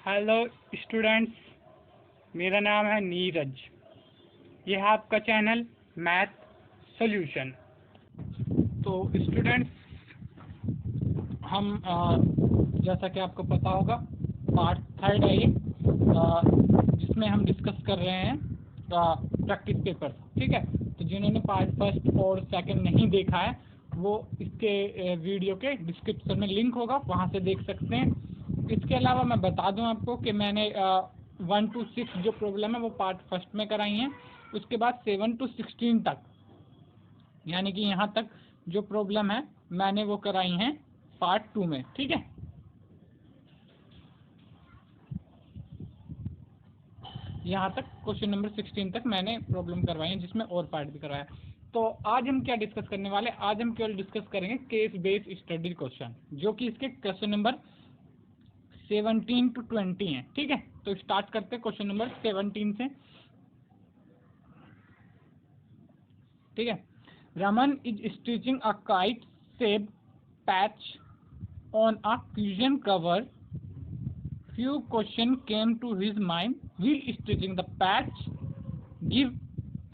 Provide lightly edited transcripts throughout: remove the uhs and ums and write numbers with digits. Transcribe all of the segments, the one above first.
Hello students, मेरा नाम है नीरज। यह है आपका चैनल मैथ सॉल्यूशन। तो स्टूडेंट्स, हम जैसा कि आपको पता होगा पार्ट थर्ड है ये, जिसमें हम डिस्कस कर रहे हैं प्रैक्टिस पेपर। ठीक है, तो जिन्होंने पार्ट फर्स्ट और सेकंड नहीं देखा है वो इसके वीडियो के डिस्क्रिप्शन में लिंक होगा, वहाँ से देख सकते हैं। इसके अलावा मैं बता दूं आपको कि मैंने 1 to 6 जो प्रॉब्लम है वो पार्ट फर्स्ट में कराई हैं। उसके बाद 7 to 16 तक, यानी कि यहाँ तक जो प्रॉब्लम है मैंने वो कराई हैं पार्ट 2 में। ठीक है, यहाँ तक क्वेश्चन नंबर 16 तक मैंने प्रॉब्लम करवाई है, जिसमें और पार्ट भी करवाया। तो आज हम क्या डिस्कस करने वाले, आज हम केवल डिस्कस करेंगे केस बेस्ड स्टडी क्वेश्चन, जो कि इसके क्वेश्चन नंबर 17 to 20 हैं। ठीक है, तो स्टार्ट करते हैं क्वेश्चन नंबर 17 से। ठीक है, Raman is stitching a kite shape patch on a cuisine cover. Few question came to his mind while stitching the patch. Give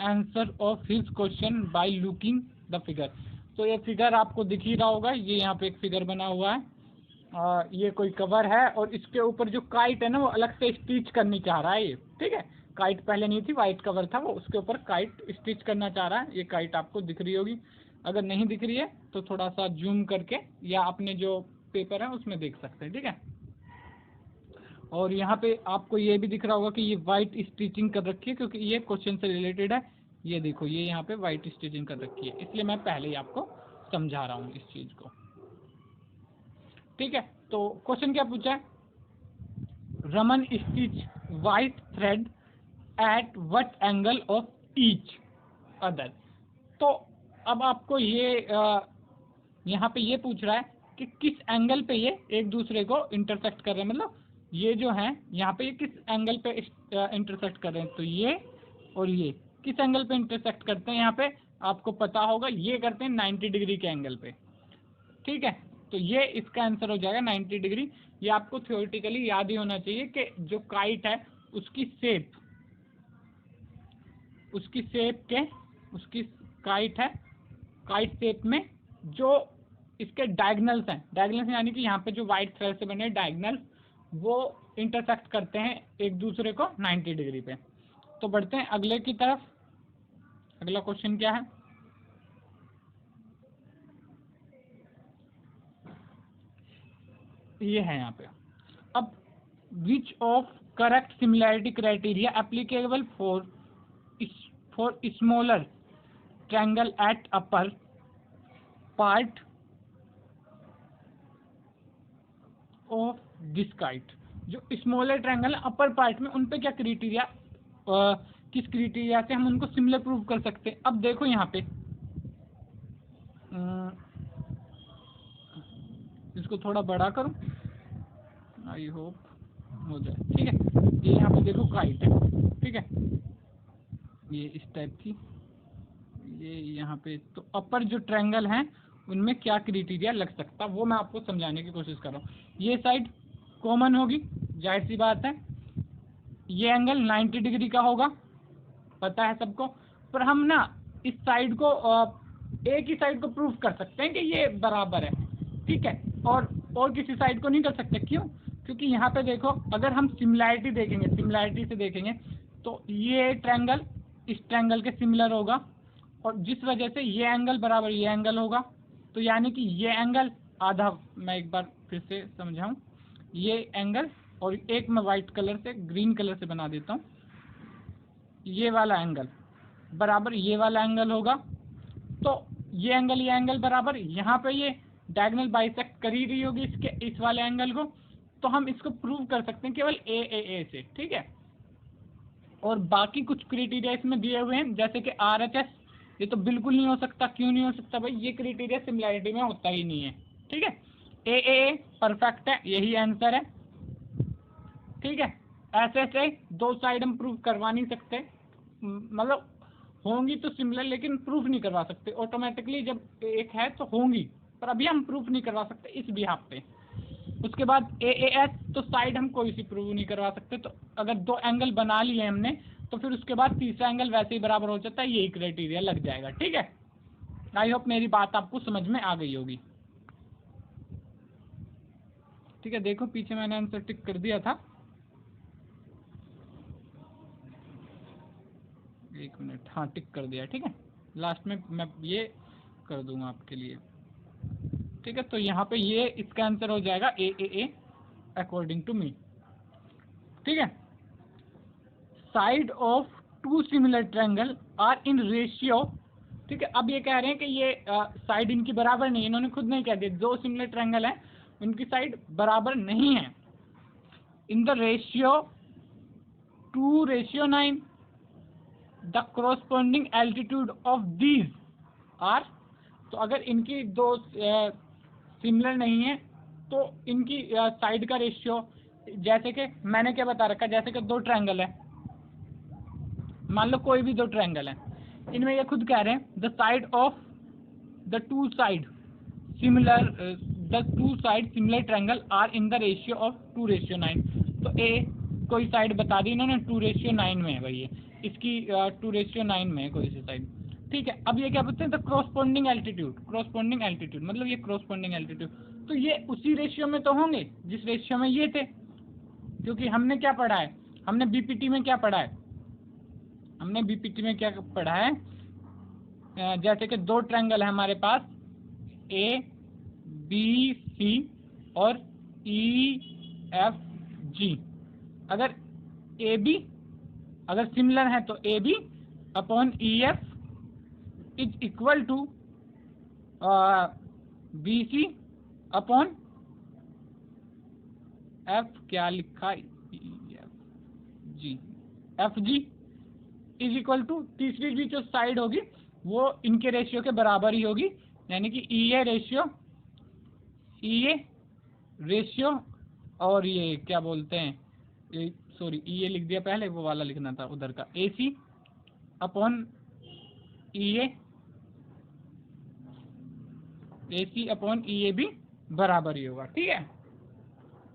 answer of his question by looking the figure. तो ये figure आपको दिख ही रहा होगा, ये यहाँ पे एक फिगर बना हुआ है। ये कोई कवर है और इसके ऊपर जो काइट है ना वो अलग से स्टिच करनी चाह रहा है ये। ठीक है, काइट पहले नहीं थी, वाइट कवर था, वो उसके ऊपर काइट स्टिच करना चाह रहा है। ये काइट आपको दिख रही होगी, अगर नहीं दिख रही है तो थोड़ा सा जूम करके या अपने जो पेपर है उसमें देख सकते हैं। ठीक है, और यहाँ पे आपको ये भी दिख रहा होगा कि ये वाइट स्टिचिंग कर रखी है, क्योंकि ये क्वेश्चन से रिलेटेड है। ये देखो, ये यहाँ पे वाइट स्टिचिंग कर रखी है, इसलिए मैं पहले ही आपको समझा रहा हूँ इस चीज को। ठीक है, तो क्वेश्चन क्या पूछा है, Raman stitch white thread at what angle of each other. तो अब आपको ये यहाँ पे ये पूछ रहा है कि किस एंगल पे ये एक दूसरे को इंटरसेक्ट कर रहे हैं, मतलब ये जो है यहाँ पे ये किस एंगल पे इंटरसेक्ट कर रहे हैं। तो ये और ये किस एंगल पे इंटरसेक्ट करते हैं, यहाँ पे आपको पता होगा ये करते हैं 90 डिग्री के एंगल पे। ठीक है, तो ये इसका आंसर हो जाएगा 90 डिग्री। ये आपको थ्योरेटिकली याद ही होना चाहिए कि जो काइट है उसकी शेप, उसकी काइट है, काइट शेप में जो इसके डायगनल्स हैं, डायगनल्स यानी कि यहाँ पे जो वाइट थ्रेड से बने डायगनल्स वो इंटरसेक्ट करते हैं एक दूसरे को 90 डिग्री पे। तो बढ़ते हैं अगले की तरफ। अगला क्वेश्चन क्या है, ये है यहाँ पे। अब which of correct similarity criteria applicable for smaller triangle at upper part of this kite. जो स्मॉलर ट्रायंगल है अपर पार्ट में, उन पे क्या क्राइटेरिया, किस क्राइटेरिया से हम उनको सिमिलर प्रूव कर सकते हैं। अब देखो यहाँ पे इसको थोड़ा बड़ा करो, आई होप हो जाए। ठीक है, ये यहाँ पे देखो काइट है। ठीक है, ये इस टाइप की, ये यहाँ पे तो अपर जो ट्रायंगल हैं उनमें क्या क्राइटेरिया लग सकता, वो मैं आपको समझाने की कोशिश कर रहा हूँ। ये साइड कॉमन होगी, जाहिर सी बात है। ये एंगल 90 डिग्री का होगा, पता है सबको। पर हम ना इस साइड को एक ही साइड को प्रूव कर सकते हैं कि ये बराबर है। ठीक है, और किसी साइड को नहीं कर सकते। क्यों? क्योंकि यहाँ पे देखो, अगर हम सिमिलैरिटी देखेंगे, सिमिलैरिटी से देखेंगे तो ये ट्रायंगल इस ट्रायंगल के सिमिलर होगा, और जिस वजह से ये एंगल बराबर ये एंगल होगा। तो यानी कि ये एंगल आधा, मैं एक बार फिर से समझाऊं, ये एंगल और एक मैं वाइट कलर से ग्रीन कलर से बना देता हूँ, ये वाला एंगल बराबर ये वाला एंगल होगा। तो ये एंगल बराबर, यहाँ पे ये डायगोनल बाइसेक्ट कर ही रही होगी इसके इस वाले एंगल को। तो हम इसको प्रूव कर सकते हैं केवल ए से। ठीक है, और बाकी कुछ क्राइटेरिया इसमें दिए हुए हैं, जैसे कि RHS, ये तो बिल्कुल नहीं हो सकता। क्यों नहीं हो सकता भाई, ये क्राइटेरिया सिमिलैरिटी में होता ही नहीं है। ठीक है, ए परफेक्ट है, यही आंसर है। ठीक है, ऐसे दो साइड हम प्रूव करवा नहीं सकते, मतलब होंगी तो सिमिलर लेकिन प्रूफ नहीं करवा सकते। ऑटोमेटिकली जब एक है तो होंगी, पर अभी हम प्रूफ नहीं करवा सकते इस बिहाफ पे। उसके बाद AAS तो साइड हम कोई सी प्रूव नहीं करवा सकते। तो अगर दो एंगल बना लिए हमने तो फिर उसके बाद तीसरा एंगल वैसे ही बराबर हो जाता है, यही क्राइटेरिया लग जाएगा। ठीक है, आई होप मेरी बात आपको समझ में आ गई होगी। ठीक है, देखो पीछे मैंने आंसर टिक कर दिया था। एक मिनट, हाँ टिक कर दिया। ठीक है, लास्ट में मैं ये कर दूंगा आपके लिए। ठीक है, तो यहाँ पे ये इसका आंसर हो जाएगा ए अकॉर्डिंग टू मी। ठीक है, side of two similar triangle are in ratio. ठीक है, अब ये कह रहे हैं कि ये साइड इनकी बराबर नहीं है, इन्होंने खुद नहीं कह दिया, दो सिमिलर ट्रायंगल है उनकी साइड बराबर नहीं है। इन the ratio 2:9 the corresponding altitude of these are। तो अगर इनकी दो सिमिलर नहीं है तो इनकी साइड का रेशियो, जैसे कि मैंने क्या बता रखा, जैसे कि दो ट्रायंगल है, मान लो कोई भी दो ट्रायंगल है, इनमें ये खुद कह रहे हैं the side of the two side similar triangle are in the ratio of 2:9। तो ए कोई साइड बता दी इन्होंने 2:9 में है भाई, ये इसकी 2:9 में है कोई सी साइड। ठीक है, अब ये क्या बोलते हैं द corresponding altitude मतलब ये corresponding altitude, तो ये उसी रेशियो में तो होंगे जिस रेशियो में ये थे, क्योंकि हमने क्या पढ़ा है, हमने बीपीटी में क्या पढ़ा है, जैसे कि दो ट्रायंगल है हमारे पास ए बी सी और ई एफ जी। अगर ए बी अगर सिमिलर है तो A B upon E F is equal to B C upon F, क्या लिखा जी, F G is equal to तीसरी भी जो साइड होगी वो इनके रेशियो के बराबर ही होगी, यानी कि ई ए रेशियो और ये क्या बोलते हैं, सॉरी ई ए लिख दिया पहले, वो वाला लिखना था उधर का, ए सी अपॉन ई ए भी बराबर ही होगा। ठीक है,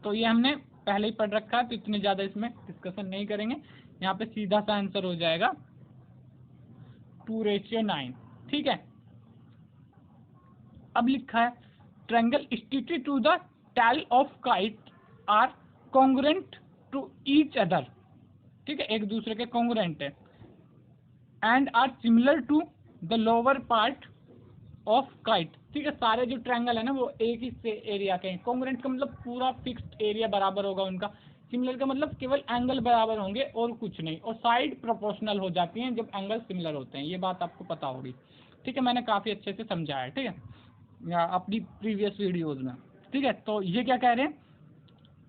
तो ये हमने पहले ही पढ़ रखा है, तो इतने ज़्यादा इसमें डिस्कशन नहीं करेंगे। यहाँ पे सीधा सा आंसर हो जाएगा 2:9। ठीक है, अब लिखा है triangle situated to the tail of kite are congruent to each other. ठीक है, एक दूसरे के कॉन्ग्रुएंट है, and are similar to the lower part of kite. ठीक है, सारे जो ट्रायंगल है ना वो एक ही से एरिया के हैं। कॉन्ग्रुएंट का मतलब पूरा फिक्स्ड एरिया बराबर होगा उनका, सिमिलर का मतलब केवल एंगल बराबर होंगे और कुछ नहीं, और साइड प्रोपोर्शनल हो जाती हैं जब एंगल सिमिलर होते हैं, ये बात आपको पता होगी। ठीक है, मैंने काफ़ी अच्छे से समझाया है, ठीक है, अपनी प्रीवियस वीडियोज़ में। ठीक है, तो ये क्या कह रहे हैं,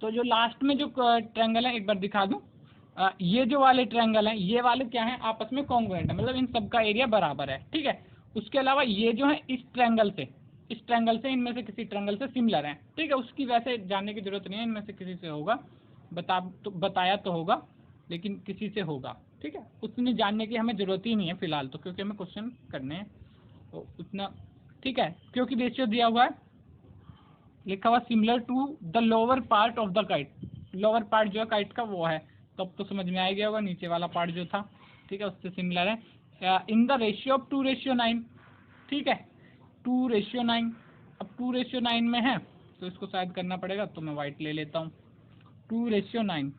तो जो लास्ट में जो ट्रायंगल है एक बार दिखा दूँ, ये जो वाले ट्रायंगल हैं ये वाले क्या हैं, आपस में कॉन्ग्रुएंट है, मतलब इन सब का एरिया बराबर है। ठीक है, उसके अलावा ये जो है इस ट्रायंगल से इनमें से किसी ट्रायंगल से सिमिलर हैं। ठीक है, उसकी वैसे जानने की जरूरत नहीं है, इनमें से किसी से होगा, बताया तो होगा लेकिन किसी से होगा। ठीक है, उसमें जानने की हमें जरूरत ही नहीं है फिलहाल तो, क्योंकि हमें क्वेश्चन करने हैं तो उतना। ठीक है, क्योंकि रेशियो दिया हुआ है, लिखा हुआ similar to the lower part of the kite, lower part जो है काइट का वो है, तब तो समझ में आ गया होगा, नीचे वाला पार्ट जो था ठीक है उससे सिमिलर है, इन द रेशियो ऑफ 2:9। ठीक है, 2:9, अब 2:9 में है तो इसको शायद करना पड़ेगा, तो मैं वाइट ले लेता हूँ। 2:9,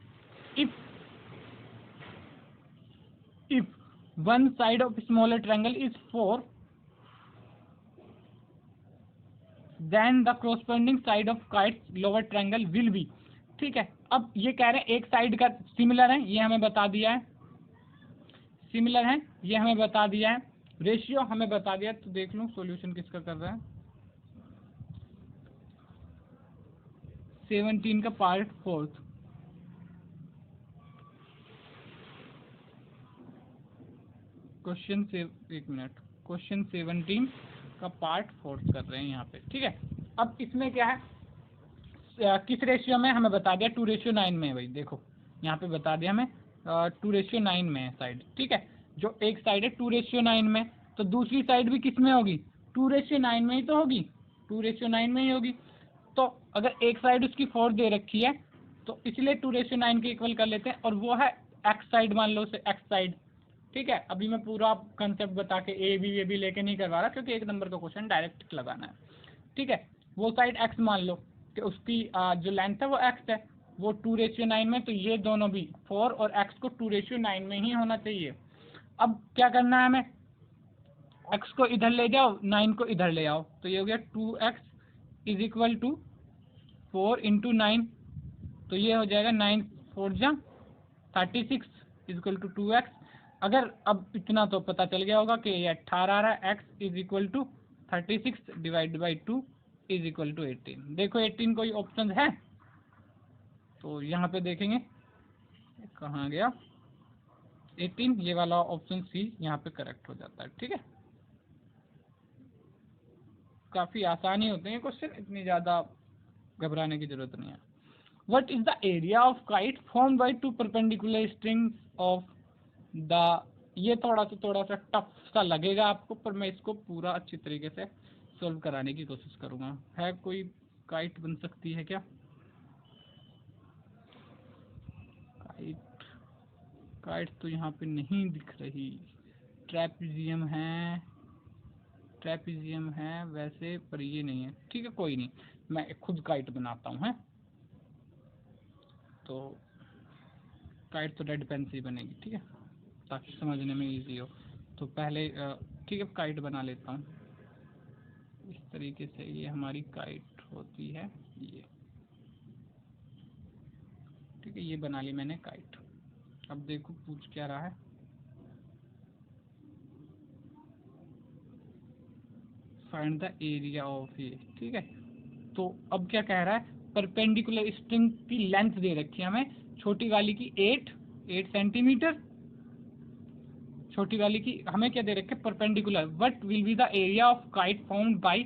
if one side of smaller triangle is 4 then the corresponding side of kite's lower triangle will be। ठीक है, अब ये कह रहे हैं एक साइड का सिमिलर है, ये हमें बता दिया है, सिमिलर है ये हमें बता दिया है, रेशियो हमें बता दिया, तो देख लूँ सॉल्यूशन किसका कर रहा है। 17 का पार्ट 4, क्वेश्चन से एक मिनट, क्वेश्चन 17 का पार्ट 4 कर रहे हैं यहाँ पे। ठीक है, अब इसमें क्या है, किस रेशियो में हमें बता दिया, 2:9 में है भाई, देखो यहाँ पे बता दिया हमें 2:9 में है साइड। ठीक है, जो एक साइड है 2:9 में, तो दूसरी साइड भी किस में होगी, 2:9 में ही तो होगी, 2:9 में ही होगी। तो अगर एक साइड उसकी 4 दे रखी है तो इसलिए 2:9 के इक्वल कर लेते हैं, और वो है एक्स साइड, मान लो से एक्स साइड। ठीक है, अभी मैं पूरा कंसेप्ट बता के ए बी लेके नहीं करवा रहा, क्योंकि 1 नंबर का क्वेश्चन डायरेक्ट लगाना है। ठीक है, वो साइड एक्स मान लो कि उसकी जो लेंथ है वो एक्स है, वो 2:9 में, तो ये दोनों भी 4 और एक्स को 2:9 में ही होना चाहिए। अब क्या करना है हमें, x को इधर ले जाओ, 9 को इधर ले आओ, तो ये हो गया 2x is equal to 4 into 9, तो ये हो जाएगा 9 4 जा 36 इज इक्वल टू 2x। अगर अब इतना तो पता चल गया होगा कि ये 18 आ रहा है, x is equal to 36 divide by 2 is equal to 18। देखो 18 कोई ऑप्शन है, तो यहाँ पे देखेंगे कहाँ गया 18, ये वाला ऑप्शन सी यहाँ पे करेक्ट हो जाता है। ठीक है, काफ़ी आसानी होते हैं क्वेश्चन, इतनी ज़्यादा घबराने की जरूरत नहीं है। What is the area of kite formed by 2 perpendicular strings of the, ये थोड़ा सा टफ सा लगेगा आपको, पर मैं इसको पूरा अच्छी तरीके से सोल्व कराने की कोशिश करूँगा। है कोई काइट बन सकती है क्या? काइट तो यहाँ पे नहीं दिख रही। ट्रेपेजियम है वैसे, पर ये नहीं है। ठीक है, कोई नहीं, मैं खुद काइट बनाता हूँ। है तो काइट तो रेड पेन से ही बनेगी। ठीक है, ताकि समझने में इजी हो। तो पहले ठीक है, काइट बना लेता हूँ इस तरीके से। ये हमारी काइट होती है ये। ठीक है, ये बना ली मैंने काइट। अब देखो पूछ क्या रहा है, फाइंड द एरिया ऑफ ये। ठीक है, तो अब क्या कह रहा है, परपेंडिकुलर स्ट्रिंग की लेंथ दे रखी है हमें, छोटी वाली की 8 सेंटीमीटर, छोटी वाली की हमें क्या दे रखे, perpendicular. What will be the area of kite formed by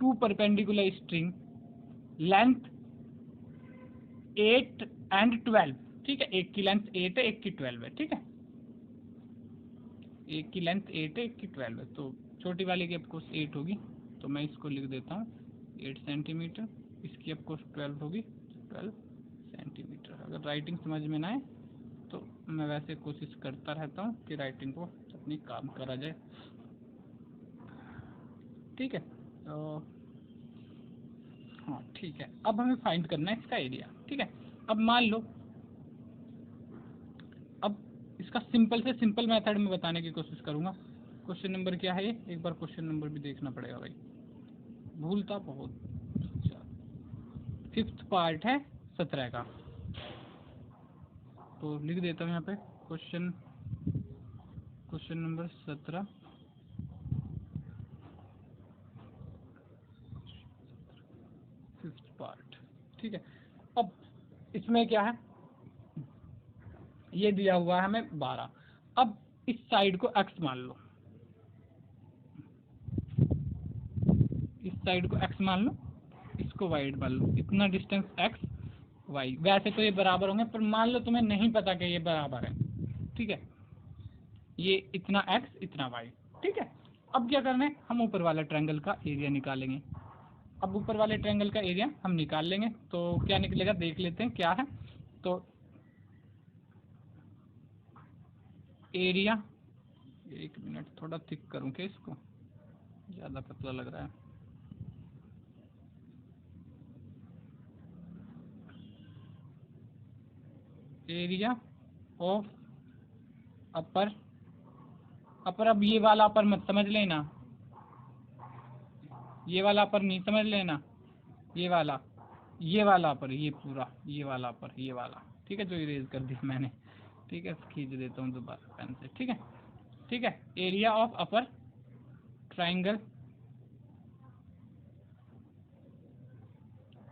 2 perpendicular string, length 8 and 12। ठीक है, एक की लेंथ 8 है, एक की 12 है। ठीक है, एक की लेंथ 8 है, एक की 12 है, तो छोटी वाली की ऑफकोर्स 8 होगी, तो मैं इसको लिख देता हूँ 8 सेंटीमीटर। इसकी ऑफकोर्स 12 होगी, 12 सेंटीमीटर। अगर राइटिंग समझ में ना आए तो मैं वैसे कोशिश करता रहता हूँ कि राइटिंग को अपनी काम करा जाए। ठीक है, तो हाँ ठीक है, अब हमें फाइंड करना है इसका एरिया। ठीक है, अब मान लो, अब इसका सिंपल से सिंपल मेथड में बताने की कोशिश करूँगा। क्वेश्चन नंबर क्या है ये, एक बार क्वेश्चन नंबर भी देखना पड़ेगा भाई, भूलता बहुत। 5th पार्ट है 17 का, तो लिख देता हूँ यहाँ पे क्वेश्चन नंबर 17। पार्ट। ठीक है, अब इसमें क्या है, ये दिया हुआ है हमें 12। अब इस साइड को x मान लो, इस साइड को x मान लो, इसको y मान लो, इतना डिस्टेंस x y। वैसे तो ये बराबर होंगे, पर मान लो तुम्हें नहीं पता कि ये बराबर है। ठीक है, ये इतना x इतना y। ठीक है, अब क्या करना है, हम ऊपर वाला ट्रायंगल का एरिया निकालेंगे। अब ऊपर वाले ट्रायंगल का एरिया हम निकाल लेंगे, तो क्या निकलेगा देख लेते हैं क्या है। तो एरिया, 1 मिनट थोड़ा थिक करूं क्या इसको, ज़्यादा पतला लग रहा है। एरिया ऑफ अपर, अब ये वाला अपर मत समझ लेना, ये वाला अपर नहीं समझ लेना, ये वाला अपर, ये पूरा ये वाला अपर, ये वाला। ठीक है, जो इरेज कर दिया मैंने। ठीक है, खींच देता हूँ दोबारा पेन से। ठीक है, ठीक है, area of upper triangle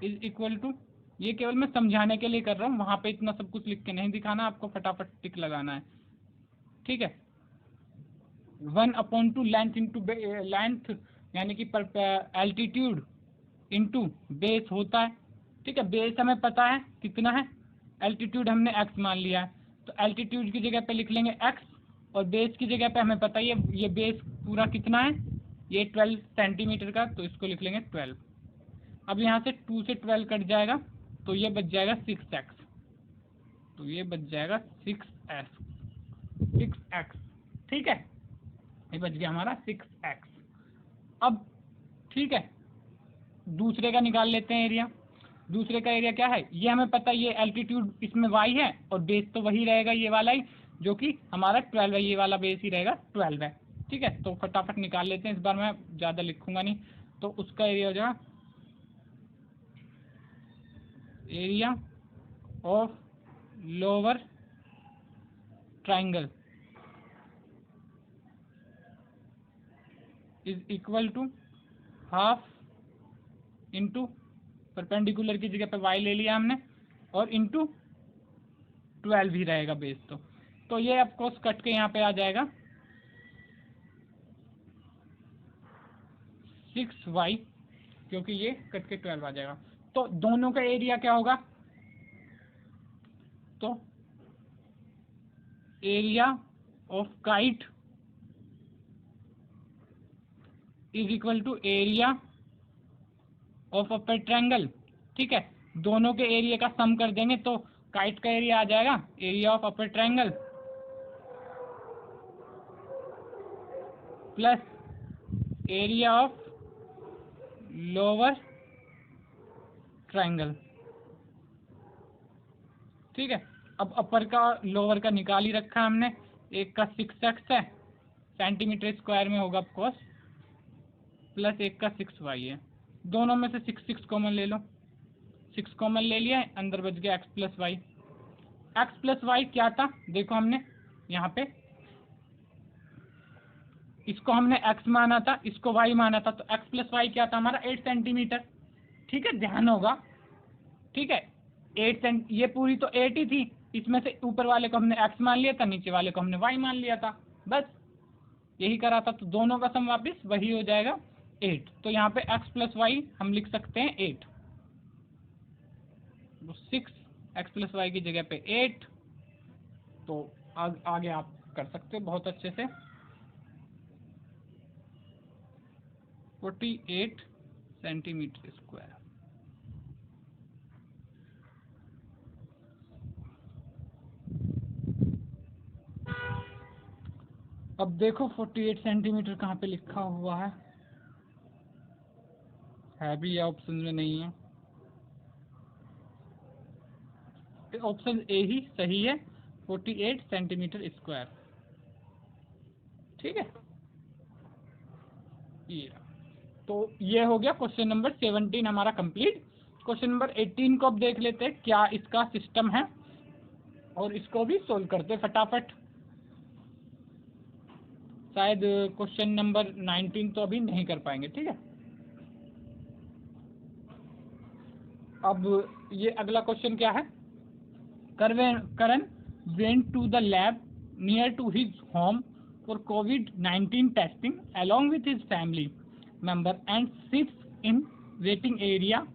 is equal to, ये केवल मैं समझाने के लिए कर रहा हूँ, वहां पे इतना सब कुछ लिख के नहीं दिखाना, आपको फटाफट टिक लगाना है। ठीक है, 1/2 लेंथ इंटू लेंथ, यानी कि एल्टीट्यूड इंटू बेस होता है। ठीक है, बेस हमें पता है कितना है, एल्टीट्यूड हमने x मान लिया है, तो एल्टीट्यूड की जगह पे लिख लेंगे x, और बेस की जगह पे हमें पता है ये बेस पूरा कितना है, ये 12 सेंटीमीटर का, तो इसको लिख लेंगे 12। अब यहाँ से 2 से 12 कट जाएगा, तो ये बच जाएगा 6x। तो ये बच जाएगा 6x, ठीक है, ये बच गया हमारा 6x। अब ठीक है, दूसरे का निकाल लेते हैं एरिया। दूसरे का एरिया क्या है, ये हमें पता है, ये एल्टीट्यूड इसमें y है और बेस तो वही रहेगा ये वाला ही, जो कि हमारा 12 है, ये वाला बेस ही रहेगा 12 है, ठीक है। तो फटाफट निकाल लेते हैं, इस बार मैं ज़्यादा लिखूंगा नहीं। तो उसका एरिया हो जाएगा area of lower triangle is equal to half into perpendicular की जगह पे y ले लिया हमने, और इंटू 12 ही रहेगा बेस। तो ये आपको कट के यहाँ पे आ जाएगा 6y, क्योंकि ये कट के 12 आ जाएगा। तो दोनों का एरिया क्या होगा, तो area of kite is equal to area of upper triangle, ठीक है। दोनों के एरिया का सम कर देंगे तो काइट का एरिया आ जाएगा area of upper triangle plus area of lower triangle, ठीक है। अब अपर का लोअर का निकाल ही रखा है हमने, एक का 6x है, सेंटीमीटर स्क्वायर में होगा ऑफकोर्स, प्लस एक का 6y है। दोनों में से 6 कॉमन ले लो, 6 कॉमन ले लिया, अंदर बच गया x plus Y. X plus Y क्या था, देखो हमने यहाँ पे इसको हमने x माना था, इसको y माना था, तो x प्लस वाई क्या था हमारा 8 सेंटीमीटर, ठीक है, ध्यान होगा, ठीक है। 8 सेंट, ये पूरी तो 8 ही थी, इसमें से ऊपर वाले को हमने x मान लिया था, नीचे वाले को हमने y मान लिया था, बस यही करा था। तो दोनों का सम वापिस वही हो जाएगा 8। तो यहाँ पे x प्लस वाई हम लिख सकते हैं 8, तो 6x प्लस वाई की जगह पे 8। तो आगे आप कर सकते हो बहुत अच्छे से। 48 सेंटीमीटर स्क्वायर। अब देखो 48 सेंटीमीटर कहाँ पे लिखा हुआ है भी या ऑप्शन में नहीं है, ऑप्शन ए ही सही है, 48 सेंटीमीटर स्क्वायर, ठीक है। ये तो ये हो गया क्वेश्चन नंबर 17 हमारा कंप्लीट। क्वेश्चन नंबर 18 को अब देख लेते हैं क्या इसका सिस्टम है, और इसको भी सोल्व करते हैं फटाफट। शायद क्वेश्चन नंबर 19 तो अभी नहीं कर पाएंगे, ठीक है। अब ये अगला क्वेश्चन क्या है, करण went to the lab near to his home for COVID-19 testing along with his family member and sits in waiting area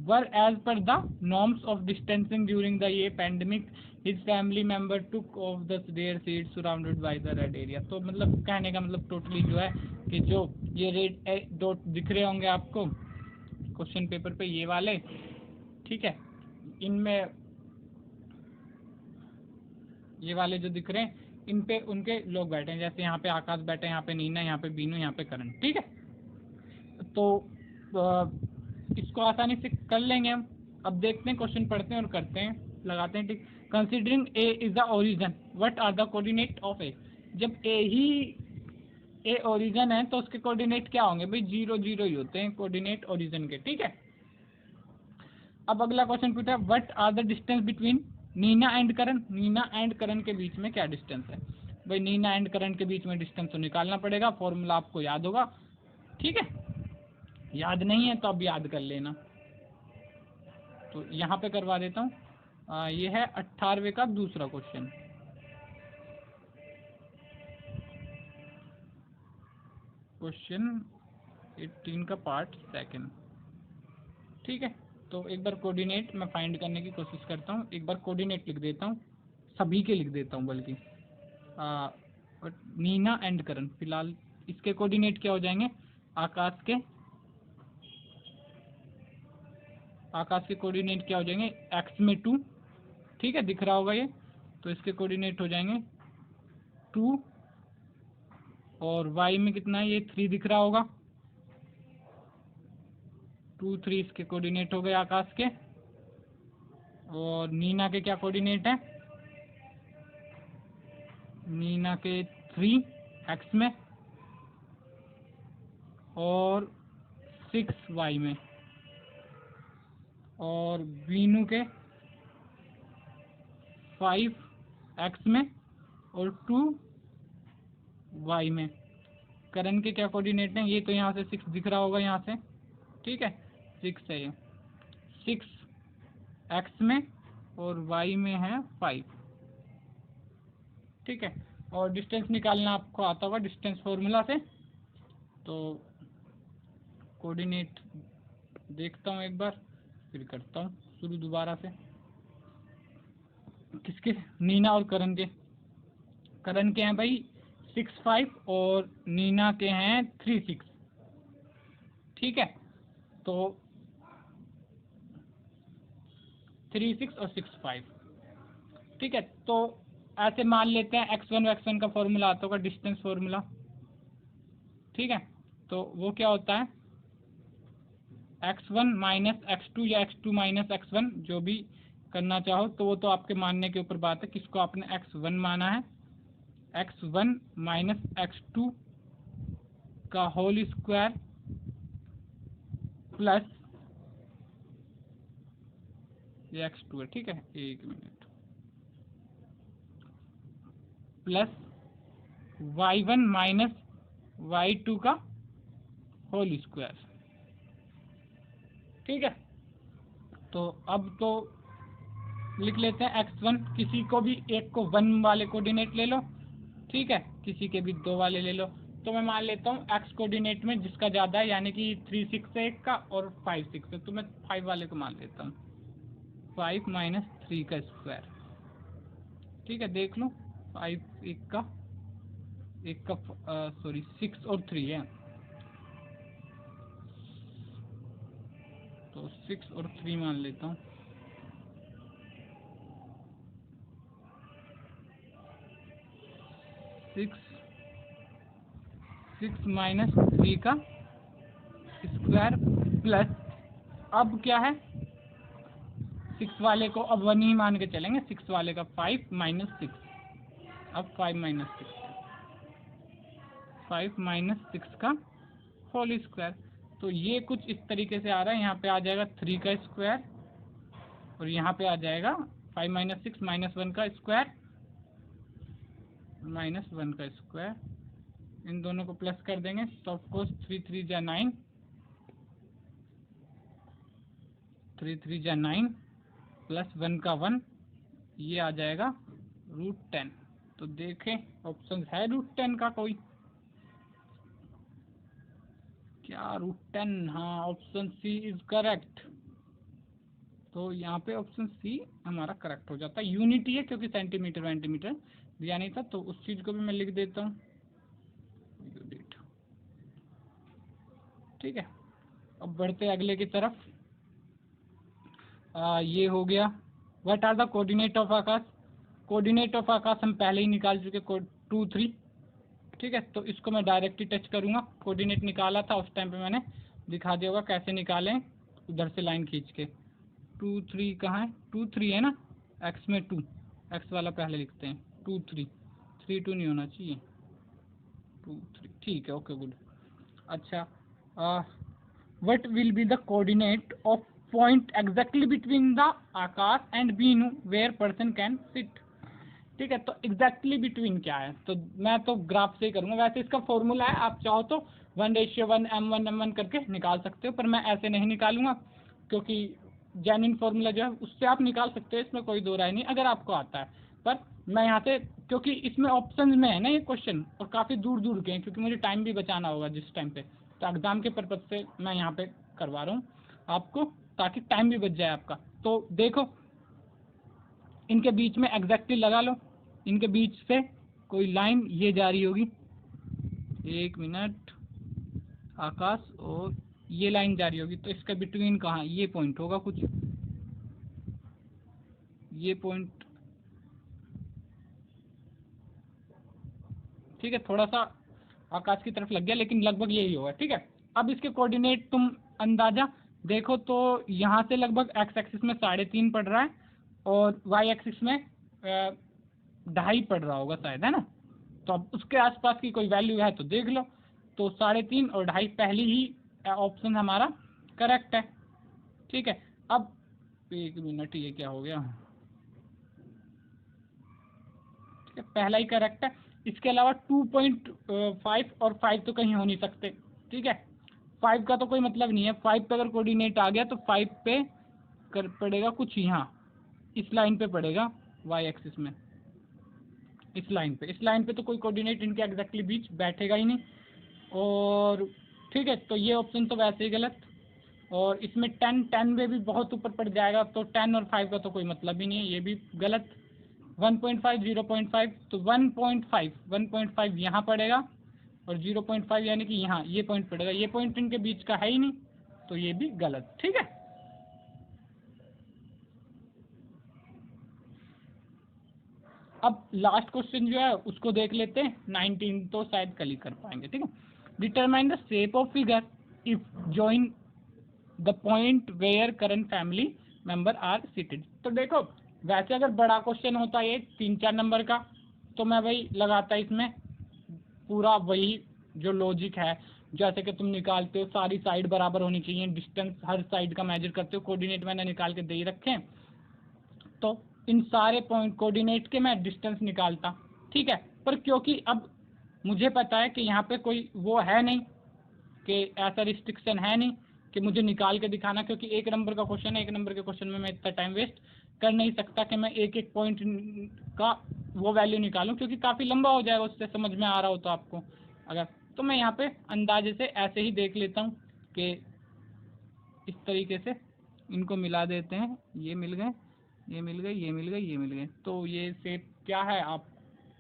were as per the norms of distancing during the pandemic. His family member took off their seats surrounded by the red area। तो मतलब कहने का मतलब totally जो है कि जो ये रेड डॉट दिख रहे होंगे आपको क्वेश्चन पेपर पे, ये वाले, ठीक है, इनमें ये वाले जो दिख रहे हैं इन पे उनके लोग बैठे हैं, जैसे यहाँ पे आकाश बैठे हैं, यहाँ पे नीना, यहाँ पे बीनू, यहाँ पे करण, ठीक है। तो इसको आसानी से कर लेंगे हम। अब देखते हैं, क्वेश्चन पढ़ते हैं और करते हैं, लगाते हैं, ठीक। Considering A is the origin, what are the coordinate of A. जब ए ओरिजिन है तो उसके कोऑर्डिनेट क्या होंगे भाई, 0 0 ही होते हैं कोऑर्डिनेट ओरिजिन के, ठीक है। अब अगला क्वेश्चन पूछा है what are the distance between Neena and Karan. Neena and Karan के बीच में क्या डिस्टेंस है भाई, नीना एंड करण के बीच में डिस्टेंस तो निकालना पड़ेगा, फॉर्मूला आपको याद होगा, ठीक है। याद नहीं है तो अब याद कर लेना। तो यहाँ पे करवा देता हूँ, ये है 18वें का दूसरा क्वेश्चन। क्वेश्चन 18 का पार्ट सेकंड, ठीक है। तो एक बार कोऑर्डिनेट मैं फाइंड करने की कोशिश करता हूँ, एक बार कोऑर्डिनेट लिख देता हूँ, सभी के लिख देता हूँ बल्कि, नीना एंड करण, फिलहाल इसके कोऑर्डिनेट क्या हो जाएंगे, आकाश के आकाश के कोऑर्डिनेट क्या हो जाएंगे, एक्स में 2, ठीक है दिख रहा होगा ये, तो इसके कोऑर्डिनेट हो जाएंगे 2, और वाई में कितना है, ये 3 दिख रहा होगा, 2 3 इसके कोऑर्डिनेट हो गए आकाश के। और नीना के क्या कोऑर्डिनेट है, नीना के 3 एक्स में और 6 वाई में, और बीनू के 5 एक्स में और 2 वाई में। करण के क्या कोऑर्डिनेट हैं, ये तो यहाँ से 6 दिख रहा होगा यहाँ से, ठीक है 6 है ये, 6 एक्स में और वाई में है 5, ठीक है। और डिस्टेंस निकालना आपको आता होगा डिस्टेंस फॉर्मूला से, तो कोऑर्डिनेट देखता हूँ एक बार फिर करता हूँ शुरू दोबारा से। किसके, नीना और करण के, करण के हैं भाई 6 5 और नीना के हैं 3 6, ठीक है। तो 3 6 और 6 5, ठीक है। तो ऐसे मान लेते हैं x1 का फॉर्मूला आता होगा डिस्टेंस फॉर्मूला, ठीक है। तो वो क्या होता है, x1 माइनस x2 या x2 माइनस x1, जो भी करना चाहो, तो वो तो आपके मानने के ऊपर बात है, किसको आपने x1 माना है, x1 माइनस x2 का होल स्क्वायर प्लस ये x2 है, ठीक है 1 minute, plus y1 minus y2 का होल स्क्वायर, ठीक है। तो अब तो लिख लेते हैं x1, किसी को भी एक को 1 वाले कोऑर्डिनेट ले लो, ठीक है, किसी के भी 2 वाले ले लो। तो मैं मान लेता हूँ x कोऑर्डिनेट में जिसका ज़्यादा है, यानी कि 3 6 है एक का और 5 6 है, तो मैं 5 वाले को मान लेता हूँ, 5 माइनस 3 का स्क्वायर, ठीक है देख लो 5 एक का 6 और 3 है, तो 6 और 3 मान लेता हूँ, 6 माइनस 3 का स्क्वायर प्लस, अब क्या है 6 वाले को अब 1 ही मान के चलेंगे, 6 वाले का 5 माइनस 6, अब 5 माइनस 6, 5 माइनस 6 का होल स्क्वायर। तो ये कुछ इस तरीके से आ रहा है, यहाँ पे आ जाएगा 3 का स्क्वायर और यहाँ पे आ जाएगा 5 माइनस 6 माइनस 1 का स्क्वायर माइनस 1 का स्क्वायर, इन दोनों को प्लस कर देंगे तो ऑफकोर्स 3 3 जा 9, 3 3 जा 9 प्लस 1 का 1, ये आ जाएगा √10। तो देखें ऑप्शन है √10 का कोई, क्या √10, हाँ ऑप्शन सी इज करेक्ट। तो यहाँ पे ऑप्शन सी हमारा करेक्ट हो जाता है, यूनिटी है क्योंकि सेंटीमीटर वेंटीमीटर दिया नहीं था, तो उस चीज़ को भी मैं लिख देता हूँ यूनिट, ठीक है। अब बढ़ते अगले की तरफ, ये हो गया what are the coordinate of Aakash, coordinate of Aakash हम पहले ही निकाल चुके 2 3, ठीक है। तो इसको मैं डायरेक्ट ही टच करूँगा, कोऑर्डिनेट निकाला था उस टाइम पे मैंने दिखा दिया होगा कैसे निकालें, उधर से लाइन खींच के। 2 3 कहाँ है, 2 3 है ना, x में 2, x वाला पहले लिखते हैं, 2 3 3 2 नहीं होना चाहिए, 2 3, ठीक है ओके गुड। अच्छा what will be the coordinate of point exactly between the Akash and Binu where person can sit, ठीक है। तो एग्जैक्टली बिटवीन क्या है, तो मैं तो ग्राफ से ही करूँगा, वैसे इसका फॉर्मूला है, आप चाहो तो 1:1 m1 m1 करके निकाल सकते हो, पर मैं ऐसे नहीं निकालूंगा क्योंकि जेन्युइन फॉर्मूला जो है उससे आप निकाल सकते हो, इसमें कोई दो राय नहीं अगर आपको आता है। पर मैं यहाँ से, क्योंकि इसमें ऑप्शन में है ना ये क्वेश्चन और काफ़ी दूर दूर के हैं, क्योंकि मुझे टाइम भी बचाना होगा जिस टाइम पे, तो एग्ज़ाम के पर्पज़ से मैं यहाँ पे करवा रहा हूँ आपको, ताकि टाइम भी बच जाए आपका। तो देखो इनके बीच में एग्जैक्टली लगा लो, इनके बीच से कोई लाइन ये जा रही होगी, 1 मिनट, आकाश और ये लाइन जा रही होगी, तो इसका बिटवीन कहाँ, ये पॉइंट होगा कुछ, ये पॉइंट, ठीक है। थोड़ा सा आकाश की तरफ लग गया, लेकिन लगभग यही होगा, ठीक है। अब इसके कोऑर्डिनेट तुम अंदाजा देखो तो यहाँ से लगभग एक्स एक्सिस में 3.5 पड़ रहा है और वाई एक्सिस में 2.5 पड़ रहा होगा शायद, है ना। तो अब उसके आसपास की कोई वैल्यू है तो देख लो। तो 3.5 और 2.5 पहली ही ऑप्शन हमारा करेक्ट है, ठीक है। अब 1 मिनट, ये क्या हो गया, ठीक है, पहला ही करेक्ट है। इसके अलावा 2.5 और 5 तो कहीं हो नहीं सकते, ठीक है। 5 का तो कोई मतलब नहीं है, 5 पे अगर कोऑर्डिनेट आ गया तो 5 पे कर पड़ेगा कुछ यहाँ, इस लाइन पे पड़ेगा, वाई एक्सिस में, इस लाइन पे तो कोई कोऑर्डिनेट इनके एग्जैक्टली बीच बैठेगा ही नहीं। और ठीक है, तो ये ऑप्शन तो वैसे ही गलत। और इसमें 10 में भी बहुत ऊपर पड़ जाएगा, तो 10 और 5 का तो कोई मतलब ही नहीं है, ये भी गलत। 1.5, 0.5, तो 1.5 यहाँ पड़ेगा और 0.5 यानी कि यहाँ ये पॉइंट पड़ेगा, ये पॉइंट इनके बीच का है ही नहीं, तो ये भी गलत, ठीक है। अब लास्ट क्वेश्चन जो है उसको देख लेते हैं, 19 तो शायद कल ही कर पाएंगे, ठीक है। Determine the shape of figure if join the point where current family member are seated. तो देखो, वैसे अगर बड़ा क्वेश्चन होता है ये 3-4 नंबर का, तो मैं भाई लगाता इसमें पूरा वही जो लॉजिक है, जैसे कि तुम निकालते हो सारी साइड बराबर होनी चाहिए, डिस्टेंस हर साइड का मेजर करते हो, कोऑर्डिनेट मैंने निकाल के दे ही रखे हैं, तो इन सारे पॉइंट कोऑर्डिनेट के मैं डिस्टेंस निकालता, ठीक है। पर क्योंकि अब मुझे पता है कि यहाँ पे कोई वो है नहीं, कि ऐसा रिस्ट्रिक्शन है नहीं कि मुझे निकाल के दिखाना, क्योंकि 1 नंबर का क्वेश्चन है, 1 नंबर के क्वेश्चन में मैं इतना टाइम वेस्ट कर नहीं सकता कि मैं एक एक पॉइंट का वो वैल्यू निकालूं, क्योंकि काफ़ी लंबा हो जाएगा, उससे समझ में आ रहा हो तो आपको। अगर तो मैं यहाँ पे अंदाजे से ऐसे ही देख लेता हूँ कि इस तरीके से इनको मिला देते हैं, ये मिल गए, ये मिल गए, ये मिल गए, ये मिल गए, तो ये शेप क्या है आप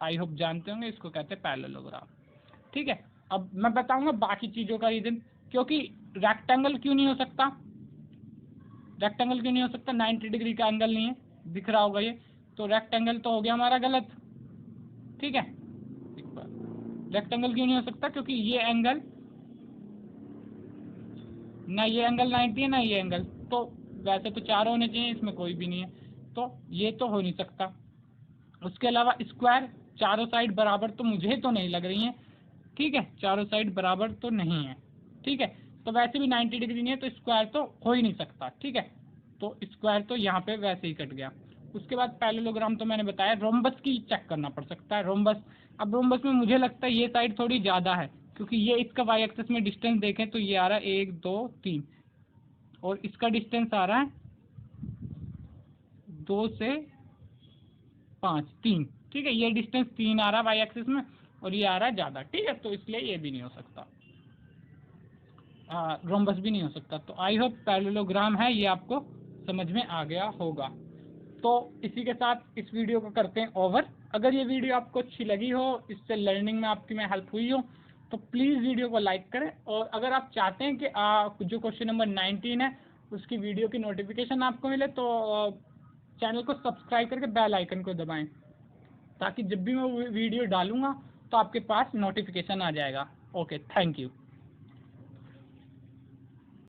आई होप जानते होंगे, इसको कहते हैं पैरेललोग्राम, ठीक है। अब मैं बताऊंगा बाकी चीज़ों का रीज़न, क्योंकि रेक्टेंगल क्यों नहीं हो सकता, रेक्टेंगल क्यों नहीं हो सकता, 90 डिग्री का एंगल नहीं है, दिख रहा होगा ये, तो रेक्टेंगल तो हो गया हमारा गलत, ठीक है। एक बार रेक्टेंगल क्यों नहीं हो सकता, क्योंकि ये एंगल ना, ये एंगल 90 है ना ये एंगल, तो वैसे तो 4 होने चाहिए, इसमें कोई भी नहीं है, तो ये तो हो नहीं सकता। उसके अलावा स्क्वायर, चारों साइड बराबर तो मुझे तो नहीं लग रही हैं, ठीक है, चारों साइड बराबर तो नहीं है, ठीक है। तो वैसे भी 90 डिग्री नहीं है, तो स्क्वायर तो हो ही नहीं सकता, ठीक है। तो स्क्वायर तो यहाँ पे वैसे ही कट गया। उसके बाद पैरेललोग्राम तो मैंने बताया, रोम्बस की चेक करना पड़ सकता है, रोम्बस। अब रोम्बस में मुझे लगता है ये साइड थोड़ी ज़्यादा है, क्योंकि ये इसका वाई एक्सिस में डिस्टेंस देखें तो ये आ रहा है 1, 2, 3, और इसका डिस्टेंस आ रहा है 2 से 5, 3, ठीक है। ये डिस्टेंस 3 आ रहा है वाई एक्सिस में, और ये आ रहा है ज़्यादा, ठीक है। तो इसलिए ये भी नहीं हो सकता, रोम्बस भी नहीं हो सकता। तो आई होप पैरेललोग्राम है ये आपको समझ में आ गया होगा। तो इसी के साथ इस वीडियो को करते हैं ओवर। अगर ये वीडियो आपको अच्छी लगी हो, इससे लर्निंग में आपकी में हेल्प हुई हो, तो प्लीज़ वीडियो को लाइक करें। और अगर आप चाहते हैं कि जो क्वेश्चन नंबर 19 है उसकी वीडियो की नोटिफिकेशन आपको मिले, तो चैनल को सब्सक्राइब करके बेल आइकन को दबाएं, ताकि जब भी मैं वीडियो डालूंगा तो आपके पास नोटिफिकेशन आ जाएगा। Okay, thank you.